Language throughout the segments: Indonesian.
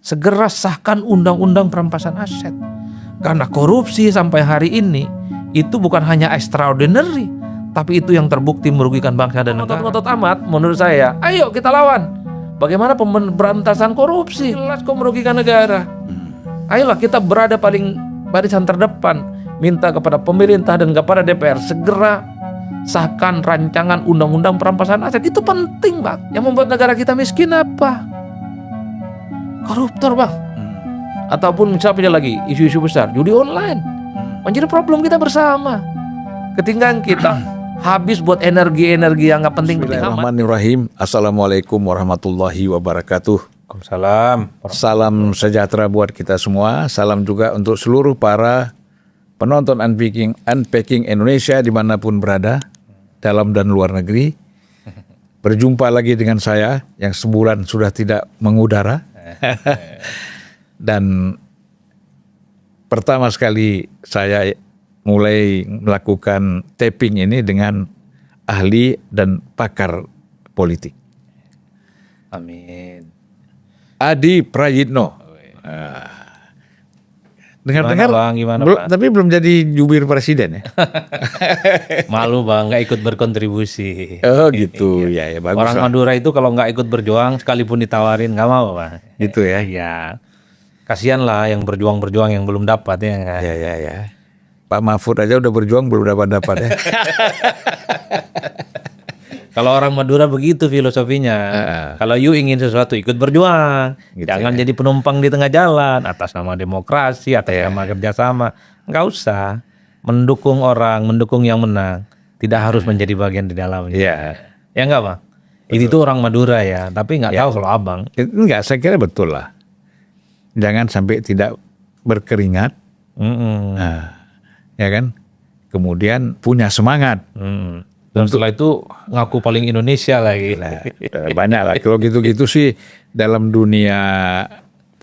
segera sahkan undang-undang perampasan aset. Karena korupsi sampai hari ini itu bukan hanya extraordinary, tapi itu yang terbukti merugikan bangsa dan negara. Ngotot amat menurut saya. Ayo kita lawan. Bagaimana pemberantasan korupsi? Jelas kok merugikan negara. Ayolah kita berada paling barisan terdepan, minta kepada pemerintah dan kepada DPR segera sahkan rancangan undang-undang perampasan aset. Itu penting, Bang. Yang membuat negara kita miskin apa? Koruptor, Bang. Ataupun misalnya lagi isu-isu besar, judi online menjadi problem kita bersama. Ketinggalan kita habis buat energi-energi yang nggak penting-penting amat. Bismillahirrahmanirrahim. Assalamualaikum warahmatullahi wabarakatuh. Waalaikumsalam. Salam sejahtera buat kita semua. Salam juga untuk seluruh para penonton Unpacking Indonesia dimanapun berada, dalam dan luar negeri. Berjumpa lagi dengan saya yang sebulan sudah tidak mengudara. Dan pertama sekali saya mulai melakukan taping ini dengan ahli dan pakar politik. Amin. Adi Prayitno. Dengar-dengar, Gimana, Bang? tapi belum jadi jubir presiden ya? Malu, Bang, nggak ikut berkontribusi. Oh gitu, ya bagus. Orang lah. Madura itu kalau nggak ikut berjuang sekalipun ditawarin nggak mau, Bang. Gitu ya? Ya, kasihan lah yang berjuang-berjuang yang belum dapat ya. Kan? Ya. Pak Mahfud aja udah berjuang belum dapat ya. Kalau orang Madura begitu filosofinya. Kalau you ingin sesuatu ikut berjuang, Gitu jangan jadi penumpang di tengah jalan atas nama demokrasi, atas nama kerjasama. Nggak usah mendukung orang, mendukung yang menang. Tidak harus menjadi bagian di dalamnya. Iya. Ya enggak, Bang? Ini tuh orang Madura ya, tapi nggak tahu kalau abang. Enggak, saya kira betul lah. Jangan sampai tidak berkeringat, ya kan? Kemudian punya semangat. Dan setelah itu ngaku paling Indonesia lagi. Nah, banyak lah. Kalau gitu-gitu sih dalam dunia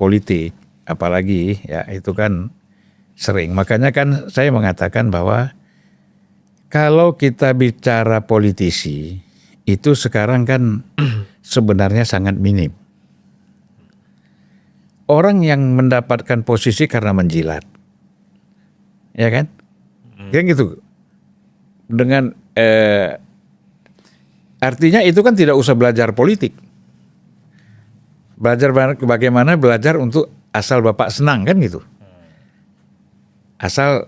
politik, apalagi ya itu kan sering. Makanya kan saya mengatakan bahwa kalau kita bicara politisi, itu sekarang kan sebenarnya sangat minim. Orang yang mendapatkan posisi karena menjilat. Ya kan? Kan gitu. Dengan artinya itu kan tidak usah belajar politik. Bagaimana belajar untuk asal Bapak senang kan gitu. Asal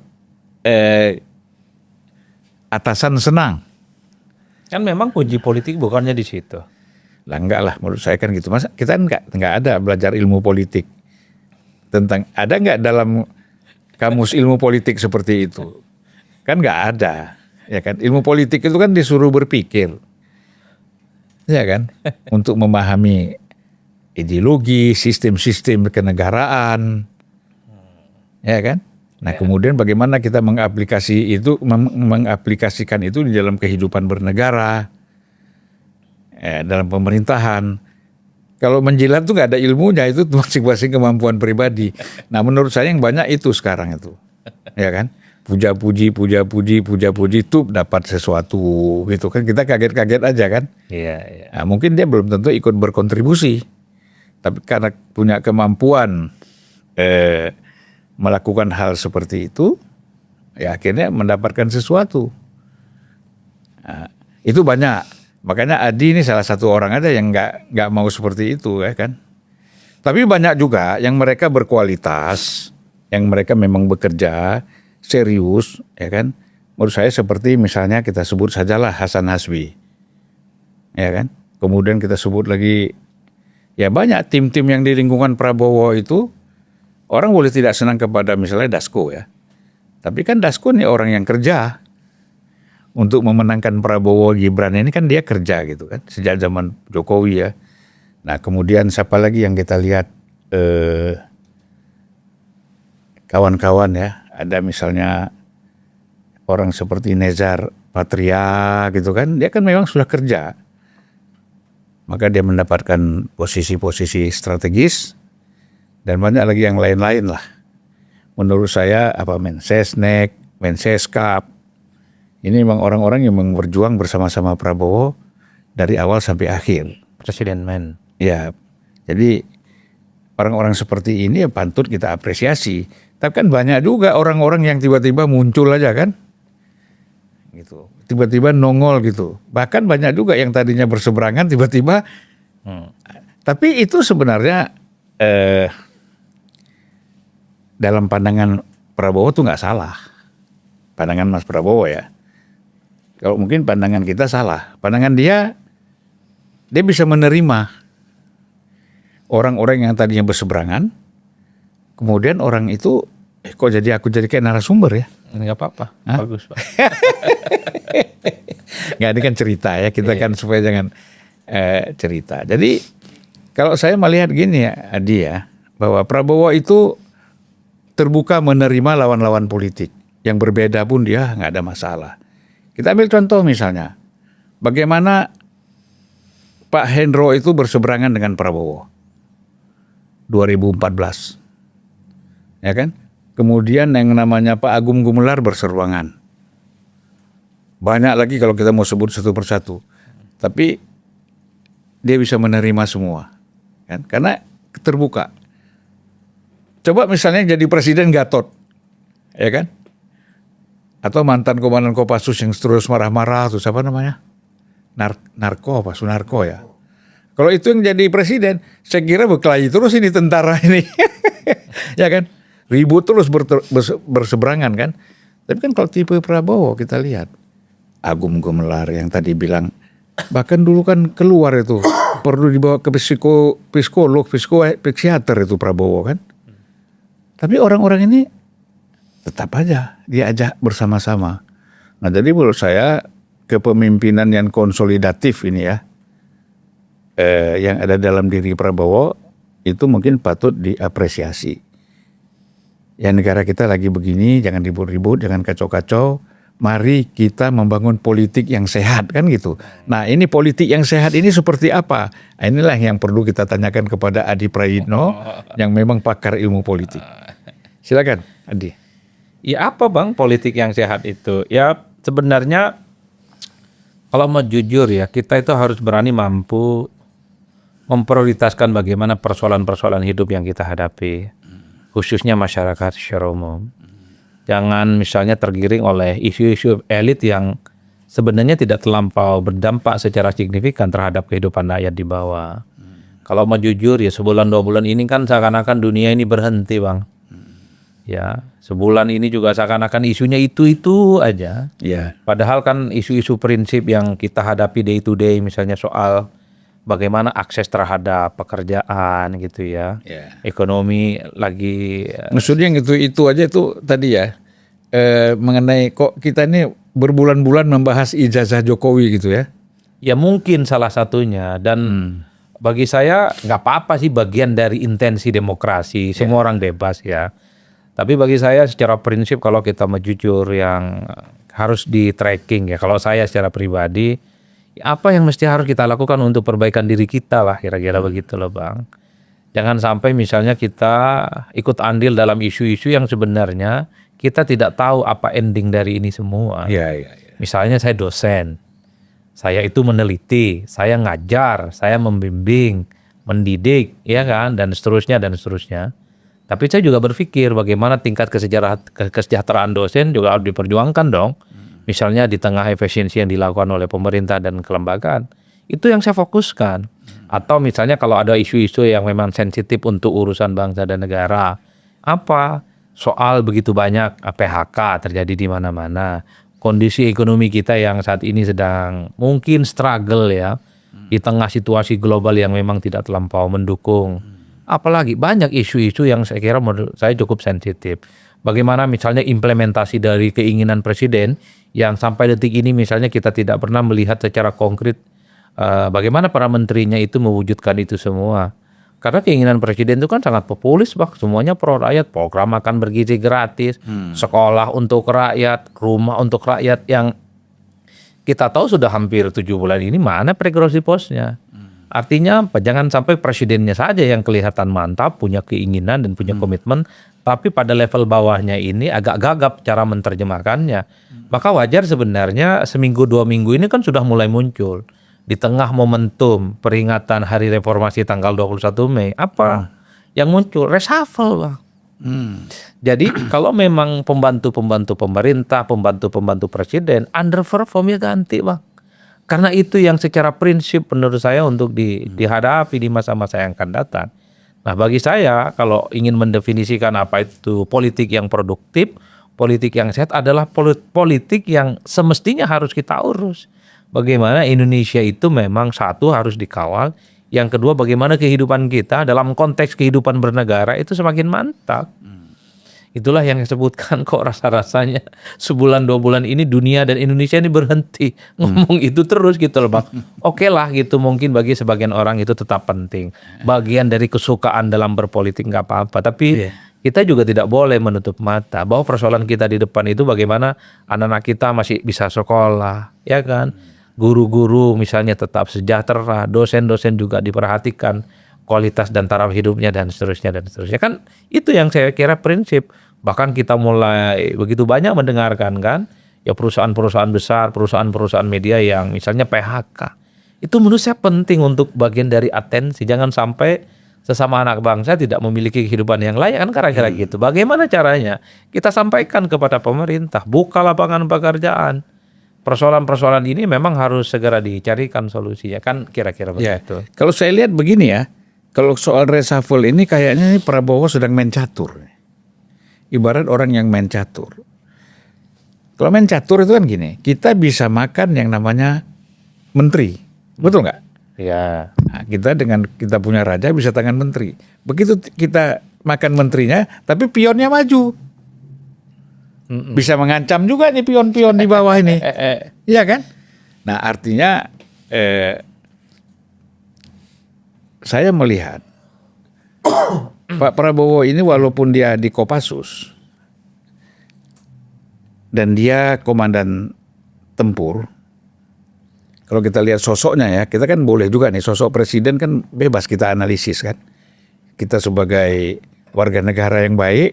atasan senang. Kan memang kunci politik bukannya di situ. Lah enggak lah, menurut saya kan gitu. Masa kita enggak ada belajar ilmu politik tentang, ada enggak dalam kamus ilmu politik seperti itu? Kan enggak ada. Ya kan, ilmu politik itu kan disuruh berpikir. Ya kan? Untuk memahami ideologi, sistem-sistem kenegaraan. Ya kan? Nah, kemudian bagaimana kita mengaplikasikan itu di dalam kehidupan bernegara, dalam pemerintahan. Kalau menjilat tuh nggak ada ilmunya, itu masing-masing kemampuan pribadi. Nah, menurut saya yang banyak itu sekarang itu, ya kan? Puja-puji tuh dapat sesuatu gitu kan, kita kaget-kaget aja kan? Iya. Nah, mungkin dia belum tentu ikut berkontribusi, tapi karena punya kemampuan melakukan hal seperti itu, ya akhirnya mendapatkan sesuatu. Nah, itu banyak. Makanya Adi ini salah satu orang aja yang nggak mau seperti itu, ya kan. Tapi banyak juga yang mereka berkualitas, yang mereka memang bekerja serius, ya kan. Menurut saya seperti misalnya kita sebut sajalah Hasan Hasbi, ya kan. Kemudian kita sebut lagi, ya banyak tim-tim yang di lingkungan Prabowo itu. Orang boleh tidak senang kepada misalnya Dasko ya. Tapi kan Dasko nih orang yang kerja. Untuk memenangkan Prabowo Gibran ini kan dia kerja gitu kan. Sejak zaman Jokowi ya. Nah kemudian siapa lagi yang kita lihat kawan-kawan ya. Ada misalnya orang seperti Nezar Patria gitu kan. Dia kan memang sudah kerja. Maka dia mendapatkan posisi-posisi strategis. Dan banyak lagi yang lain-lain lah. Menurut saya Mensesnek, Menseskap. Ini memang orang-orang yang berjuang bersama-sama Prabowo dari awal sampai akhir. Presiden men. Ya, jadi orang-orang seperti ini ya patut kita apresiasi. Tapi kan banyak juga orang-orang yang tiba-tiba muncul aja kan, gitu. Tiba-tiba nongol gitu. Bahkan banyak juga yang tadinya berseberangan tiba-tiba. Tapi itu sebenarnya dalam pandangan Prabowo tuh nggak salah. Pandangan Mas Prabowo ya. Kalau mungkin pandangan kita salah. Pandangan dia bisa menerima orang-orang yang tadinya berseberangan. Kemudian orang itu, kok aku jadi kayak narasumber ya? Nggak apa-apa, bagus Pak. Nggak, ini kan cerita ya, kita kan supaya jangan cerita. Jadi kalau saya melihat gini ya Adi ya, bahwa Prabowo itu terbuka menerima lawan-lawan politik. Yang berbeda pun dia nggak ada masalah. Kita ambil contoh misalnya, bagaimana Pak Hendro itu berseberangan dengan Prabowo 2014, ya kan? Kemudian yang namanya Pak Agung Gumelar berseberangan. Banyak lagi kalau kita mau sebut satu persatu. Tapi dia bisa menerima semua, kan? Karena terbuka. Coba misalnya jadi presiden Gatot, ya kan? Atau mantan komandan Kopassus yang terus marah-marah, terus apa namanya? Sunarko ya. Kalau itu yang jadi presiden, saya kira berkelahi terus ini tentara ini. Ya kan? Ribut terus berseberangan kan. Tapi kan kalau tipe Prabowo kita lihat. Agung Gumelar yang tadi bilang, bahkan dulu kan keluar itu, perlu dibawa ke psikolog, psikiater itu Prabowo kan. Tapi orang-orang ini tetap aja diajak bersama-sama. Nah jadi menurut saya kepemimpinan yang konsolidatif ini ya, yang ada dalam diri Prabowo itu mungkin patut diapresiasi. Ya negara kita lagi begini, jangan ribut-ribut, jangan kacau-kacau. Mari kita membangun politik yang sehat kan gitu. Nah ini politik yang sehat ini seperti apa? Nah, inilah yang perlu kita tanyakan kepada Adi Prayitno yang memang pakar ilmu politik. Silakan Adi. Ya apa Bang politik yang sehat itu? Ya sebenarnya kalau mau jujur ya, kita itu harus berani mampu memprioritaskan bagaimana persoalan-persoalan hidup yang kita hadapi, khususnya masyarakat secara umum. Jangan misalnya tergiring oleh isu-isu elit yang sebenarnya tidak terlampau berdampak secara signifikan terhadap kehidupan rakyat di bawah. Kalau mau jujur ya sebulan 2 bulan ini kan seakan-akan dunia ini berhenti Bang. Ya, sebulan ini juga seakan-akan isunya itu aja. Ya. Padahal kan isu-isu prinsip yang kita hadapi day to day, misalnya soal bagaimana akses terhadap pekerjaan gitu ya. Ekonomi lagi. Maksudnya yang itu aja itu tadi ya, mengenai kok kita ini berbulan-bulan membahas ijazah Jokowi gitu ya. Ya mungkin salah satunya dan bagi saya nggak apa-apa sih bagian dari intensi demokrasi. Semua orang bebas ya. Tapi bagi saya secara prinsip kalau kita mau jujur yang harus di tracking ya. Kalau saya secara pribadi, apa yang mesti harus kita lakukan untuk perbaikan diri kita lah kira-kira begitu loh Bang. Jangan sampai misalnya kita ikut andil dalam isu-isu yang sebenarnya kita tidak tahu apa ending dari ini semua. Misalnya saya dosen, saya itu meneliti, saya ngajar, saya membimbing, mendidik, ya kan, dan seterusnya dan seterusnya. Tapi saya juga berpikir bagaimana tingkat kesejahteraan dosen juga harus diperjuangkan dong. Misalnya di tengah efisiensi yang dilakukan oleh pemerintah dan kelembagaan. Itu yang saya fokuskan. Atau misalnya kalau ada isu-isu yang memang sensitif untuk urusan bangsa dan negara. Apa? Soal begitu banyak PHK terjadi di mana-mana. Kondisi ekonomi kita yang saat ini sedang mungkin struggle ya. Di tengah situasi global yang memang tidak terlampau mendukung. Apalagi banyak isu-isu yang saya kira menurut saya cukup sensitif. Bagaimana misalnya implementasi dari keinginan presiden yang sampai detik ini misalnya kita tidak pernah melihat secara konkret bagaimana para menterinya itu mewujudkan itu semua. Karena keinginan presiden itu kan sangat populis, Pak. Semuanya pro rakyat, program makan bergizi gratis, sekolah untuk rakyat, rumah untuk rakyat yang kita tahu sudah hampir 7 bulan ini mana progresi posnya. Artinya jangan sampai presidennya saja yang kelihatan mantap, punya keinginan dan punya komitmen, tapi pada level bawahnya ini agak gagap cara menerjemahkannya. Maka wajar sebenarnya seminggu 2 minggu ini kan sudah mulai muncul. Di tengah momentum peringatan Hari Reformasi tanggal 21 Mei, apa yang muncul reshuffle, Bang. Jadi kalau memang pembantu-pembantu pemerintah, pembantu-pembantu presiden underperform ya ganti, Bang. Karena itu yang secara prinsip menurut saya untuk dihadapi di masa-masa yang akan datang. Nah, bagi saya kalau ingin mendefinisikan apa itu politik yang produktif, politik yang sehat adalah politik yang semestinya harus kita urus. Bagaimana Indonesia itu memang satu harus dikawal, yang kedua bagaimana kehidupan kita dalam konteks kehidupan bernegara itu semakin mantap. Itulah yang disebutkan kok rasa-rasanya sebulan 2 bulan ini dunia dan Indonesia ini berhenti ngomong itu terus gitu loh, Bang. Oke lah gitu, mungkin bagi sebagian orang itu tetap penting. Bagian dari kesukaan dalam berpolitik nggak apa-apa. Tapi kita juga tidak boleh menutup mata bahwa persoalan kita di depan itu bagaimana anak-anak kita masih bisa sekolah, ya kan? Guru-guru misalnya tetap sejahtera, dosen-dosen juga diperhatikan kualitas dan taraf hidupnya dan seterusnya dan seterusnya. Kan itu yang saya kira prinsip. Bahkan kita mulai begitu banyak mendengarkan kan ya perusahaan-perusahaan besar, perusahaan-perusahaan media yang misalnya PHK. Itu menurut saya penting untuk bagian dari atensi. Jangan sampai sesama anak bangsa tidak memiliki kehidupan yang layak kan kira-kira gitu. Bagaimana caranya? Kita sampaikan kepada pemerintah, buka lapangan pekerjaan. Persoalan-persoalan ini memang harus segera dicarikan solusinya kan kira-kira begitu. Kalau saya lihat begini ya, kalau soal reshuffle ini kayaknya ini Prabowo sedang main catur. Ibarat orang yang main catur. Kalau main catur itu kan gini, kita bisa makan yang namanya menteri, betul nggak? Ya. Nah, kita punya raja bisa tangan menteri. Begitu kita makan menterinya, tapi pionnya maju. Bisa mengancam juga nih pion-pion di bawah ini. Iya kan? Nah artinya saya melihat Pak Prabowo ini walaupun dia di Kopassus dan dia komandan tempur, kalau kita lihat sosoknya ya, kita kan boleh juga nih sosok presiden kan bebas kita analisis kan. Kita sebagai warga negara yang baik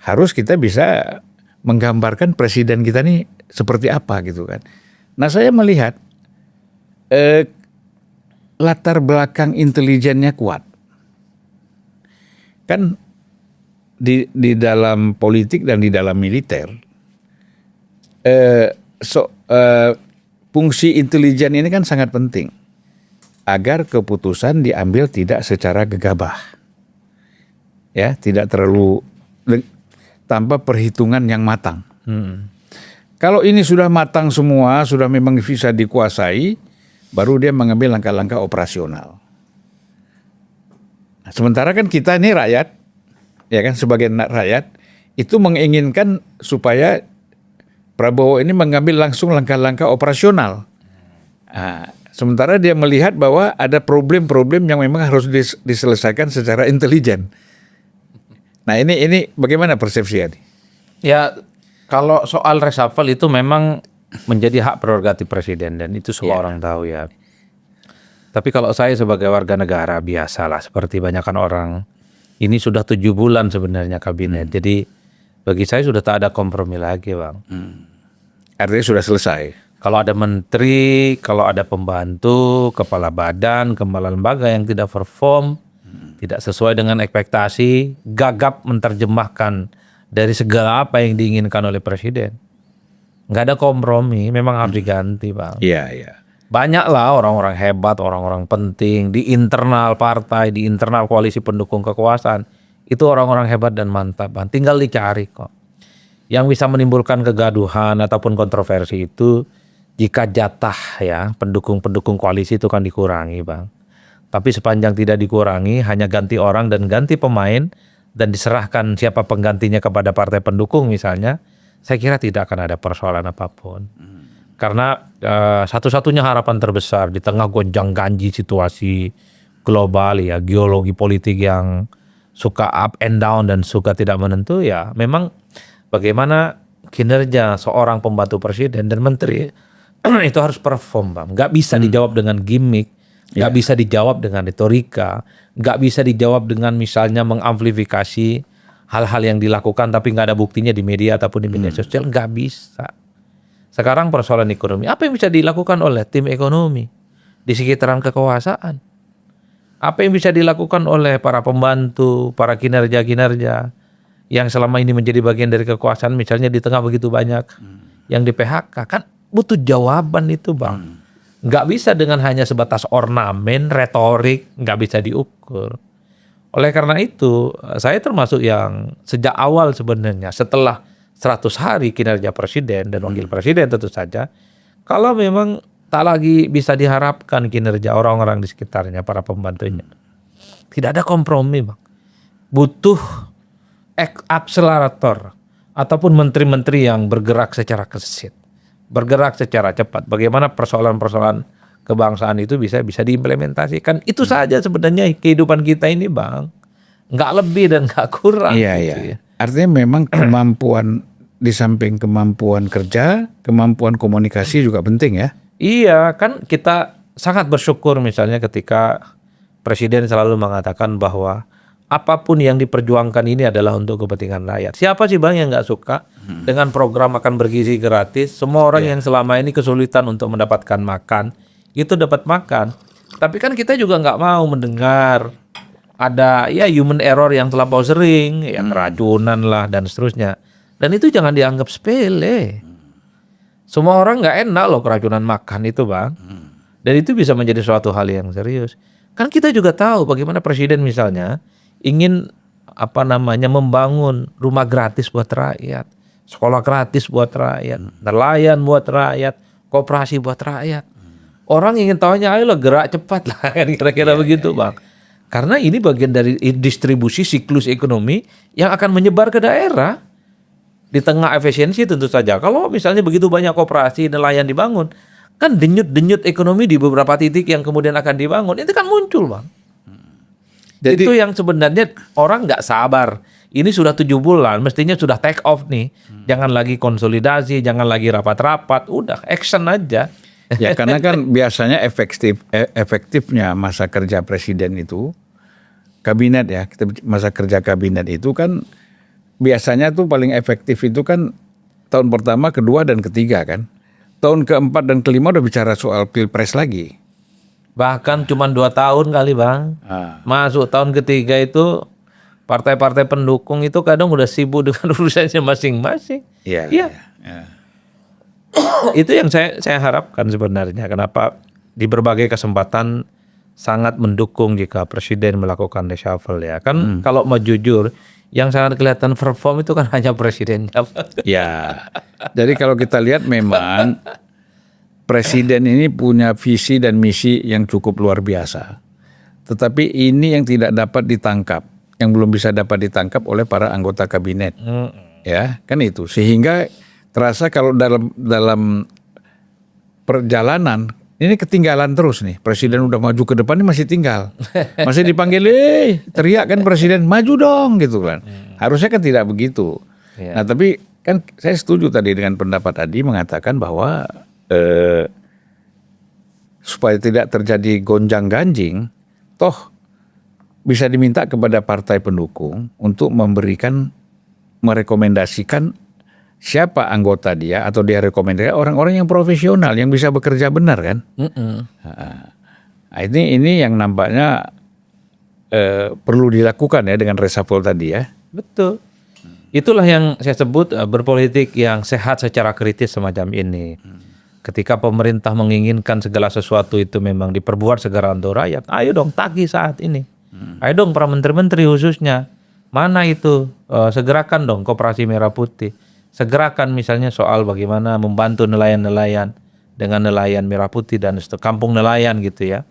harus kita bisa menggambarkan presiden kita nih seperti apa gitu kan. Nah saya melihat latar belakang intelijennya kuat. Kan di dalam politik dan di dalam militer fungsi intelijen ini kan sangat penting agar keputusan diambil tidak secara gegabah, ya tidak terlalu tanpa perhitungan yang matang. Kalau ini sudah matang semua, sudah memang bisa dikuasai, baru dia mengambil langkah-langkah operasional. Nah, sementara kan kita ini rakyat, ya kan sebagai rakyat itu menginginkan supaya Prabowo ini mengambil langsung langkah-langkah operasional. Nah, sementara dia melihat bahwa ada problem-problem yang memang harus diselesaikan secara intelijen. Nah ini bagaimana persepsi ini? Ya kalau soal reshuffle itu memang menjadi hak prerogatif presiden dan itu semua orang tahu ya. Tapi kalau saya sebagai warga negara biasalah seperti banyakkan orang, ini sudah 7 bulan sebenarnya kabinet. Jadi bagi saya sudah tak ada kompromi lagi, Bang. Artinya sudah selesai. Kalau ada menteri, kalau ada pembantu, kepala badan, kepala lembaga yang tidak perform, tidak sesuai dengan ekspektasi, gagap menerjemahkan dari segala apa yang diinginkan oleh presiden. Nggak ada kompromi, memang harus diganti, Bang. Iya, iya. Banyaklah orang-orang hebat, orang-orang penting di internal partai, di internal koalisi pendukung kekuasaan. Itu orang-orang hebat dan mantap, Bang. Tinggal dicari kok. Yang bisa menimbulkan kegaduhan ataupun kontroversi itu jika jatah ya pendukung-pendukung koalisi itu kan dikurangi, Bang. Tapi sepanjang tidak dikurangi, hanya ganti orang dan ganti pemain dan diserahkan siapa penggantinya kepada partai pendukung misalnya, saya kira tidak akan ada persoalan apapun. Karena satu-satunya harapan terbesar di tengah gonjang-ganjing situasi global ya, geologi politik yang suka up and down dan suka tidak menentu ya, memang bagaimana kinerja seorang pembantu presiden dan menteri itu harus perform, Bang. Nggak bisa dijawab dengan gimmick, nggak bisa dijawab dengan retorika, nggak bisa dijawab dengan misalnya mengamplifikasi hal-hal yang dilakukan tapi nggak ada buktinya di media ataupun di media sosial, nggak bisa. Sekarang persoalan ekonomi, apa yang bisa dilakukan oleh tim ekonomi di sekitaran kekuasaan? Apa yang bisa dilakukan oleh para pembantu, para kinerja-kinerja yang selama ini menjadi bagian dari kekuasaan, misalnya di tengah begitu banyak yang di PHK, kan butuh jawaban itu Bang. Nggak bisa dengan hanya sebatas ornamen, retorik, nggak bisa diukur. Oleh karena itu, saya termasuk yang sejak awal sebenarnya setelah 100 hari kinerja presiden dan wakil presiden tentu saja, kalau memang tak lagi bisa diharapkan kinerja orang-orang di sekitarnya, para pembantunya. Tidak ada kompromi Bang. Butuh akselerator ataupun menteri-menteri yang bergerak secara gesit, bergerak secara cepat. Bagaimana persoalan-persoalan kebangsaan itu bisa diimplementasikan. Itu saja sebenarnya kehidupan kita ini Bang. Nggak lebih dan nggak kurang. Iya, gitu iya. Ya. Artinya memang kemampuan di samping kemampuan kerja, kemampuan komunikasi juga penting ya. Iya, kan kita sangat bersyukur misalnya ketika Presiden selalu mengatakan bahwa apapun yang diperjuangkan ini adalah untuk kepentingan rakyat. Siapa sih Bang yang nggak suka dengan program makan bergizi gratis? Semua orang yang selama ini kesulitan untuk mendapatkan makan, itu dapat makan. Tapi kan kita juga nggak mau mendengar ada ya human error yang terlampau sering, yang keracunan lah dan seterusnya. Dan itu jangan dianggap sepele. Semua orang nggak enak loh keracunan makan itu Bang. Dan itu bisa menjadi suatu hal yang serius. Kan kita juga tahu bagaimana presiden misalnya ingin membangun rumah gratis buat rakyat, sekolah gratis buat rakyat, nelayan buat rakyat, koperasi buat rakyat. Orang ingin tahunya ayo gerak cepat lah kan kira-kira begitu Bang. Karena ini bagian dari distribusi siklus ekonomi yang akan menyebar ke daerah. Di tengah efisiensi tentu saja. Kalau misalnya begitu banyak koperasi, nelayan dibangun, kan denyut-denyut ekonomi di beberapa titik yang kemudian akan dibangun, itu kan muncul Bang. Jadi, itu yang sebenarnya orang nggak sabar. Ini sudah 7 bulan, mestinya sudah take off nih. Jangan lagi konsolidasi, jangan lagi rapat-rapat, udah action aja. Ya karena kan biasanya efektifnya masa kerja presiden itu, kabinet ya, masa kerja kabinet itu kan biasanya tuh paling efektif itu kan tahun pertama, kedua, dan ketiga kan. Tahun keempat dan kelima udah bicara soal pilpres lagi. Bahkan cuma 2 tahun kali Bang. Masuk tahun ketiga itu partai-partai pendukung itu kadang udah sibuk dengan urusannya masing-masing. Iya. Ya. Itu yang saya harapkan sebenarnya. Kenapa di berbagai kesempatan sangat mendukung jika presiden melakukan reshuffle ya. Kan kalau mau jujur, yang sangat kelihatan perform itu kan hanya presidennya. Ya, jadi kalau kita lihat memang presiden ini punya visi dan misi yang cukup luar biasa. Tetapi ini yang tidak dapat ditangkap, yang belum bisa dapat ditangkap oleh para anggota kabinet. Ya, kan itu. Sehingga terasa kalau dalam perjalanan ini ketinggalan terus nih. Presiden udah maju ke depan, ini masih tinggal. Masih dipanggil, teriak kan presiden, maju dong gitu kan. Harusnya kan tidak begitu. Nah tapi kan saya setuju tadi dengan pendapat Adi mengatakan bahwa supaya tidak terjadi gonjang-ganjing, toh bisa diminta kepada partai pendukung untuk merekomendasikan siapa anggota dia atau dia rekomendasi orang-orang yang profesional yang bisa bekerja benar kan. Nah, ini yang nampaknya perlu dilakukan ya dengan reshuffle tadi ya. Betul. Itulah yang saya sebut berpolitik yang sehat secara kritis semacam ini. Ketika pemerintah menginginkan segala sesuatu itu memang diperbuat segera untuk rakyat, ayo dong tagih saat ini. Ayo dong para menteri-menteri khususnya. Mana itu? Segerakan dong Koperasi Merah Putih. Segerakan misalnya soal bagaimana membantu nelayan-nelayan dengan nelayan merah putih dan kampung nelayan gitu ya.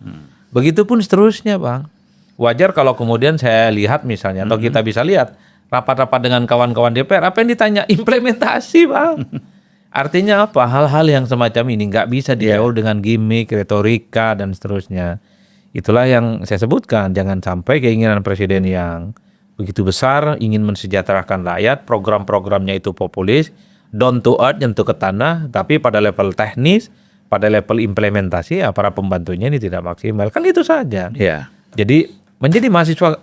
Begitupun seterusnya Bang. Wajar kalau kemudian saya lihat misalnya atau kita bisa lihat rapat-rapat dengan kawan-kawan DPR, apa yang ditanya? Implementasi Bang. Artinya apa? Hal-hal yang semacam ini nggak bisa dijawab dengan gimmick, retorika dan seterusnya. Itulah yang saya sebutkan. Jangan sampai keinginan presiden yang begitu besar ingin mensejahterakan rakyat, program-programnya itu populis, down to earth, nyentuh ke tanah, tapi pada level teknis, pada level implementasi ya para pembantunya ini tidak maksimal. Kan itu saja. Ya. Jadi menjadi mahasiswa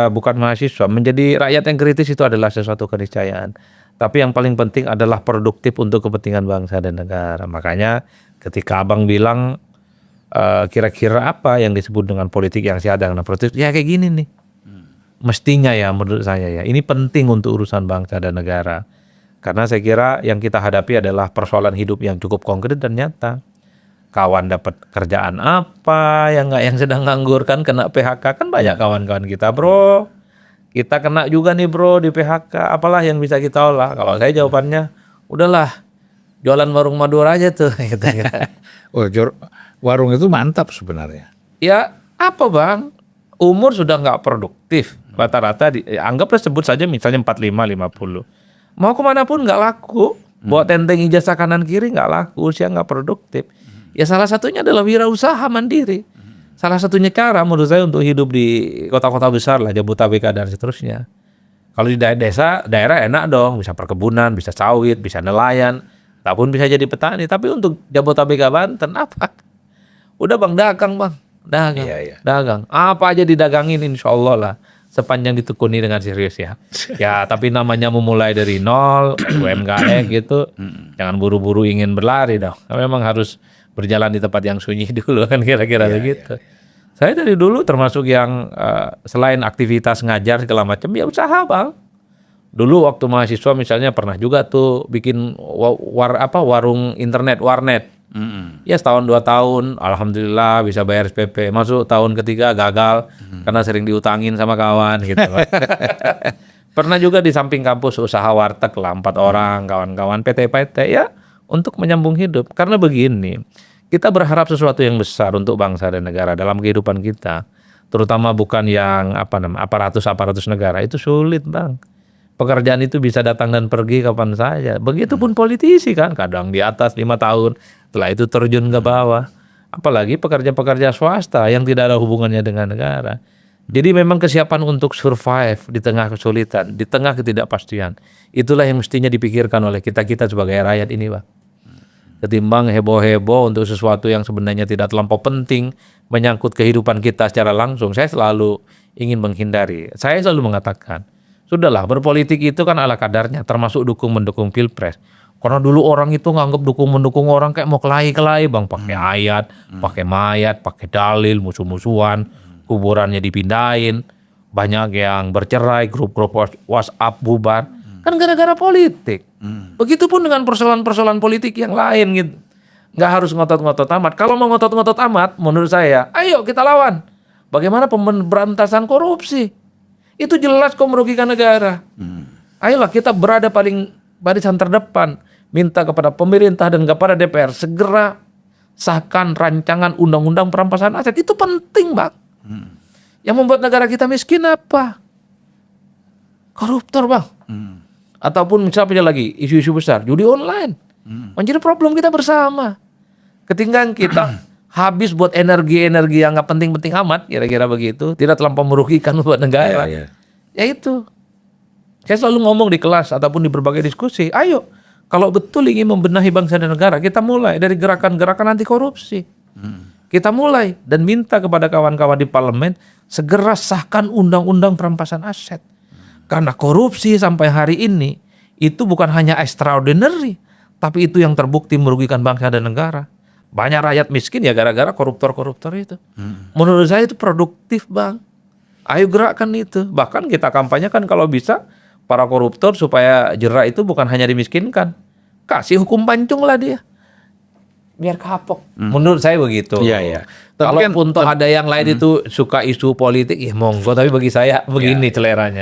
bukan mahasiswa, menjadi rakyat yang kritis itu adalah sesuatu keniscayaan. Tapi yang paling penting adalah produktif untuk kepentingan bangsa dan negara. Makanya ketika Abang bilang kira-kira apa yang disebut dengan politik yang sehat dan produktif? Ya kayak gini nih. Mestinya ya menurut saya ya. Ini penting untuk urusan bangsa dan negara. Karena saya kira yang kita hadapi adalah persoalan hidup yang cukup konkret dan nyata. Kawan dapat kerjaan apa, yang sedang nganggur kan kena PHK, kan banyak kawan-kawan kita bro. Kita kena juga nih bro di PHK, apalah yang bisa kita olah? Kalau saya jawabannya, udahlah jualan warung Madura aja tuh. Gitu. Oh, warung itu mantap sebenarnya. Ya apa bang, umur sudah nggak produktif, rata-rata anggaplah sebut saja misalnya 45-50. Mau kemanapun nggak laku, bawa tenteng ijazah kanan kiri nggak laku, usia nggak produktif. Ya salah satunya adalah wirausaha mandiri. Salah satunya cara menurut saya untuk hidup di kota-kota besar lah, Jabodetabek dan seterusnya. Kalau di daerah enak dong, bisa perkebunan, bisa sawit, bisa nelayan, ataupun bisa jadi petani. Tapi untuk Jabodetabek Banten apa? Udah bang, dagang. Iya. Dagang. Apa aja didagangin insya Allah lah. Sepanjang ditekuni dengan serius ya. Ya tapi namanya memulai dari nol, UMKM gitu. Jangan buru-buru ingin berlari dong. Memang harus berjalan di tempat yang sunyi dulu kan kira-kira begitu. Saya dari dulu termasuk yang selain aktivitas ngajar segala macam ya usaha bang. Dulu waktu mahasiswa misalnya pernah juga tuh bikin warung internet, warnet. Ya setahun 2 tahun alhamdulillah bisa bayar SPP. Masuk tahun ketiga gagal karena sering diutangin sama kawan gitu. Pernah juga di samping kampus usaha warteg lah 4 orang kawan-kawan PT ya untuk menyambung hidup. Karena begini, kita berharap sesuatu yang besar untuk bangsa dan negara dalam kehidupan kita, terutama bukan yang aparatus negara, itu sulit bang. Pekerjaan itu bisa datang dan pergi kapan saja. Begitupun politisi kan, kadang di atas 5 tahun, setelah itu terjun ke bawah. Apalagi pekerja-pekerja swasta yang tidak ada hubungannya dengan negara. Jadi memang kesiapan untuk survive di tengah kesulitan, di tengah ketidakpastian, itulah yang mestinya dipikirkan oleh kita sebagai rakyat ini bang. Ketimbang heboh-heboh untuk sesuatu yang sebenarnya tidak terlampau penting menyangkut kehidupan kita secara langsung, saya selalu ingin menghindari. Saya selalu mengatakan, sudahlah berpolitik itu kan ala kadarnya, termasuk dukung-mendukung pilpres. Karena dulu orang itu nganggap dukung-mendukung orang kayak mau kelahi-kelahi bang, pakai ayat, pakai mayat, pakai dalil, musuh-musuhan, kuburannya dipindahin, banyak yang bercerai, grup-grup WhatsApp bubar. Kan gara-gara politik. Begitupun dengan persoalan-persoalan politik yang lain gitu. Nggak harus ngotot-ngotot amat. Kalau mau ngotot-ngotot amat, menurut saya, ayo kita lawan. Bagaimana pemberantasan korupsi? Itu jelas kok merugikan negara. Ayolah kita berada paling barisan terdepan. Minta kepada pemerintah dan kepada DPR segera sahkan rancangan undang-undang perampasan aset. Itu penting bang. Yang membuat negara kita miskin apa? Koruptor bang. Ataupun misalnya lagi isu-isu besar, judi online. Menjadi problem kita bersama. Ketinggalan kita habis buat energi-energi yang nggak penting-penting amat, kira-kira begitu, tidak terlampau merugikan buat negara. Ya itu. Saya selalu ngomong di kelas ataupun di berbagai diskusi, ayo kalau betul ingin membenahi bangsa dan negara, kita mulai dari gerakan-gerakan anti korupsi. Kita mulai dan minta kepada kawan-kawan di parlemen segera sahkan undang-undang perampasan aset. Karena korupsi sampai hari ini itu bukan hanya extraordinary, tapi itu yang terbukti merugikan bangsa dan negara. Banyak rakyat miskin ya gara-gara koruptor-koruptor itu. Menurut saya itu produktif bang. Ayo gerakkan itu. Bahkan kita kampanyekan kalau bisa para koruptor supaya jera itu bukan hanya dimiskinkan. Kasih hukum pancung lah dia. Biar kapok. Menurut saya begitu. Iya. Kalaupun toh ada yang lain itu suka isu politik, ya monggo. Tapi bagi saya begini seleranya.